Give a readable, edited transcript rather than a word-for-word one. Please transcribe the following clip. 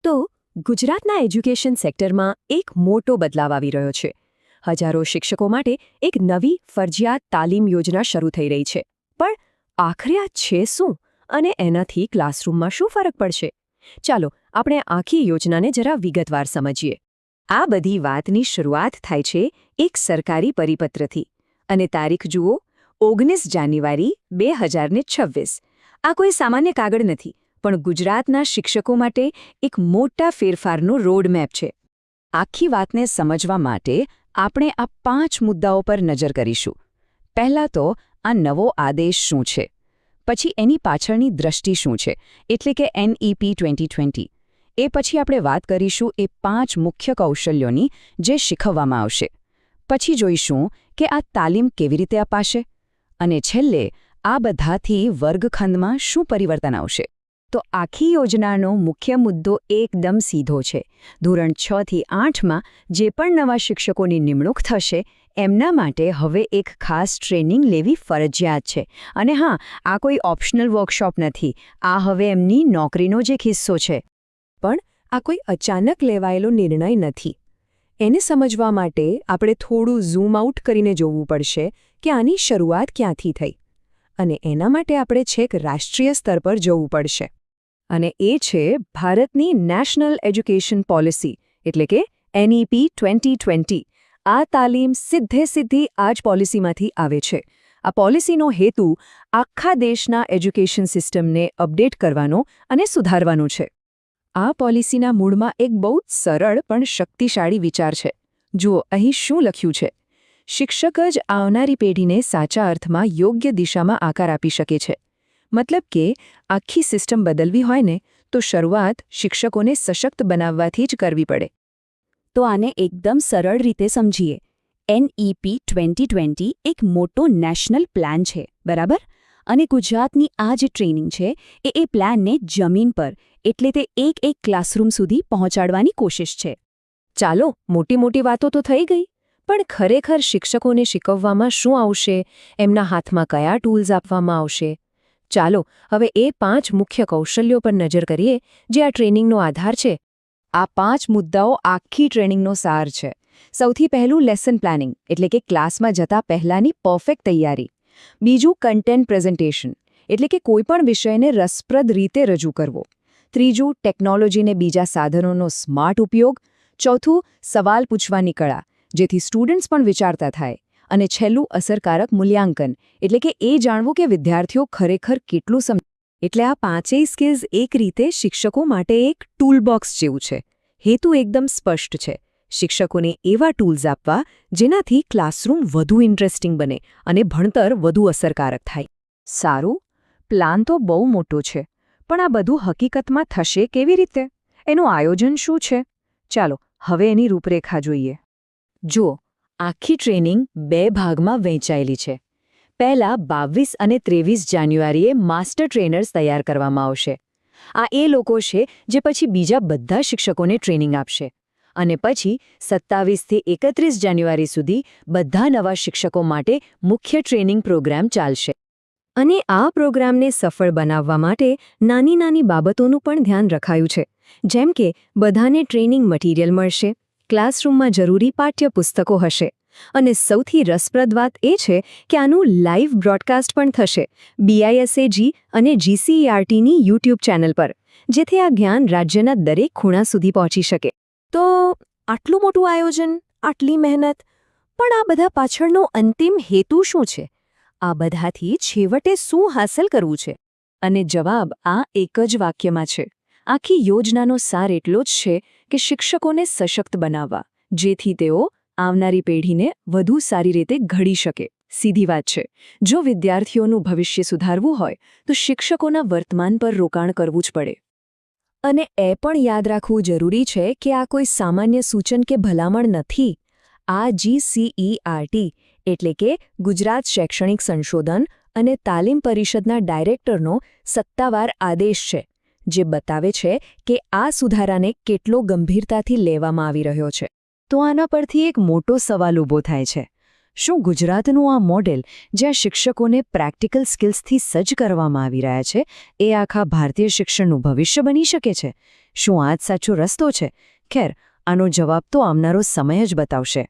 તો ગુજરાતના એજ્યુકેશન સેક્ટરમાં એક મોટો બદલાવ આવી રહ્યો છે. હજારો શિક્ષકો માટે એક નવી ફરજિયાત તાલીમ યોજના શરૂ થઈ રહી છે. પણ આખરે આ છે શું અને એનાથી ક્લાસરૂમમાં શું ફરક પડશે? ચાલો આપણે આખી યોજનાને જરા વિગતવાર સમજીએ. આ બધી વાતની શરૂઆત થાય છે એક સરકારી પરિપત્રથી અને તારીખ જુઓ 19 જાન્યુઆરી 2026. આ કોઈ સામાન્ય કાગળ નથી, પણ ગુજરાતના શિક્ષકો માટે એક મોટા ફેરફારનો રોડમેપ છે. આખી વાતને સમજવા માટે આપણે આ 5 મુદ્દાઓ પર નજર કરીશું. પહેલાં તો આ નવો આદેશ શું છે, પછી એની પાછળની દ્રષ્ટિ શું છે, એટલે કે NEP 2020. એ પછી આપણે વાત કરીશું એ 5 મુખ્ય કૌશલ્યોની જે શીખવવામાં આવશે. પછી જોઈશું કે આ તાલીમ કેવી રીતે અપાશે અને છેલ્લે આ બધાથી વર્ગખંડમાં શું પરિવર્તન આવશે. તો આખી યોજનાનો મુખ્ય મુદ્દો એકદમ સીધો છે. ધોરણ 6 થી 8માં જે પણ નવા શિક્ષકોની નિમણૂક થશે એમના માટે હવે એક ખાસ ટ્રેનિંગ લેવી ફરજિયાત છે. અને હા, આ કોઈ ઓપ્શનલ વર્કશોપ નથી. આ હવે એમની નોકરીનો જ એક હિસ્સો છે. પણ આ કોઈ અચાનક લેવાયેલો નિર્ણય નથી. એને સમજવા માટે આપણે થોડું ઝૂમ આઉટ કરીને જોવું પડશે કે આની શરૂઆત ક્યાંથી થઈ. અને એના માટે આપણે છેક રાષ્ટ્રીય સ્તર પર જવું પડશે. અને એ છે ભારતની નેશનલ એજ્યુકેશન પોલિસી, એટલે કે NEP 2020. આ તાલીમ સીધી આ જ પોલિસીમાંથી આવે છે. આ પોલિસીનો હેતુ આખા દેશના એજ્યુકેશન સિસ્ટમને અપડેટ કરવાનો અને સુધારવાનો છે. આ પોલિસીના મૂળમાં એક બહુ જ સરળ પણ શક્તિશાળી વિચાર છે. જુઓ અહીં શું લખ્યું છે. શિક્ષક જ આવનારી પેઢીને સાચા અર્થમાં યોગ્ય દિશામાં આકાર આપી શકે છે. મતલબ કે આખી સિસ્ટમ બદલવી હોય ને તો શરૂઆત શિક્ષકોને સશક્ત બનાવવાથી જ કરવી પડે. તો આને એકદમ સરળ રીતે સમજીએ. NEP 2020 એક મોટો નેશનલ પ્લાન છે, બરાબર? અને ગુજરાતની આ જે ટ્રેનિંગ છે એ પ્લાનને જમીન પર, એટલે તે એક ક્લાસરૂમ સુધી પહોંચાડવાની કોશિશ છે. ચાલો, મોટી વાતો તો થઈ ગઈ, પણ ખરેખર શિક્ષકોને શીખવવામાં શું આવશે, એમના હાથમાં કયા ટૂલ્સ આપવામાં આવશે? ચાલો હવે એ 5 મુખ્ય કૌશલ્યો પર નજર કરીએ જે આ ટ્રેનિંગનો આધાર છે. આ 5 મુદ્દાઓ આખી ટ્રેનિંગનો સાર છે. સૌથી પહેલું લેસન પ્લાનિંગ, એટલે કે ક્લાસમાં જતા પહેલાંની પરફેક્ટ તૈયારી. બીજું કન્ટેન્ટ પ્રેઝન્ટેશન, એટલે કે કોઈપણ વિષયને રસપ્રદ રીતે રજૂ કરવો. ત્રીજું ટેકનોલોજીને બીજા સાધનોનો સ્માર્ટ ઉપયોગ. ચોથું સવાલ પૂછવાની કળા, જેથી સ્ટુડન્ટ્સ પણ વિચારતા થાય. અને છેલ્લું અસરકારક મૂલ્યાંકન, એટલે કે એ જાણવું કે વિદ્યાર્થીઓ ખરેખર કેટલું સમજે. એટલે આ 5 સ્કિલ્સ એક રીતે શિક્ષકો માટે એક ટૂલબોક્સ જેવું છે. હેતુ એકદમ સ્પષ્ટ છે. શિક્ષકોને એવા ટૂલ્સ આપવા જેનાથી ક્લાસરૂમ વધુ ઇન્ટરેસ્ટિંગ બને અને ભણતર વધુ અસરકારક થાય. સારું, પ્લાન તો બહુ મોટો છે, પણ આ બધું હકીકતમાં થશે કેવી રીતે? એનું આયોજન શું છે? ચાલો હવે એની રૂપરેખા જોઈએ. જુઓ, આખી ટ્રેનિંગ 2 ભાગમાં વહેંચાયેલી છે. પહેલાં 22 અને 23 જાન્યુઆરીએ માસ્ટર ટ્રેનર્સ તૈયાર કરવામાં આવશે. આ એ લોકો છે જે પછી બીજા બધા શિક્ષકોને ટ્રેનિંગ આપશે. અને પછી 27 થી 31 જાન્યુઆરી સુધી બધા નવા શિક્ષકો માટે મુખ્ય ટ્રેનિંગ પ્રોગ્રામ ચાલશે. અને આ પ્રોગ્રામને સફળ બનાવવા માટે નાની બાબતોનું પણ ધ્યાન રખાયું છે. જેમ કે બધાને ટ્રેનિંગ મટીરિયલ મળશે, ક્લાસરૂમમાં જરૂરી પાઠ્યપુસ્તકો હશે, અને સૌથી રસપ્રદ વાત એ છે કે આનું લાઇવ બ્રોડકાસ્ટ પણ થશે BISAG અને GCERTની YouTube ચેનલ પર, જેથી આ જ્ઞાન રાજ્યના દરેક ખૂણા સુધી પહોંચી શકે. તો આટલું મોટું આયોજન, આટલી મહેનત, પણ આ બધા પાછળનો અંતિમ હેતુ શું છે? આ બધાથી છેવટે શું હાંસલ કરવું છે? અને જવાબ આ એક જ વાક્યમાં છે. આખી યોજનાનો સાર એટલો જ છે કે શિક્ષકોને સશક્ત બનાવવા, જેથી તેઓ આવનારી પેઢીને વધુ સારી રીતે ઘડી શકે. સીધી વાત છે. જો વિદ્યાર્થીઓનું ભવિષ્ય સુધારવું હોય તો શિક્ષકોના વર્તમાન પર રોકાણ કરવું જ પડે. અને એ પણ યાદ રાખવું જરૂરી છે કે આ કોઈ સામાન્ય સૂચન કે ભલામણ નથી. આ GCERT, એટલે કે ગુજરાત શૈક્ષણિક સંશોધન અને તાલીમ પરિષદના ડાયરેક્ટરનો સત્તાવાર આદેશ છે, જે બતાવે છે કે આ સુધારાને કેટલો ગંભીરતાથી લેવામાં આવી રહ્યો છે. તો આના પરથી એક મોટો સવાલ ઊભો થાય છે. શું ગુજરાતનું આ મોડેલ જ્યાં શિક્ષકોને પ્રેક્ટિકલ સ્કિલ્સથી સજ્જ કરવામાં આવી રહ્યા છે એ આખા ભારતીય શિક્ષણનું ભવિષ્ય બની શકે છે? શું આ જ સાચો રસ્તો છે? ખેર, આનો જવાબ તો આવનારો સમય જ બતાવશે.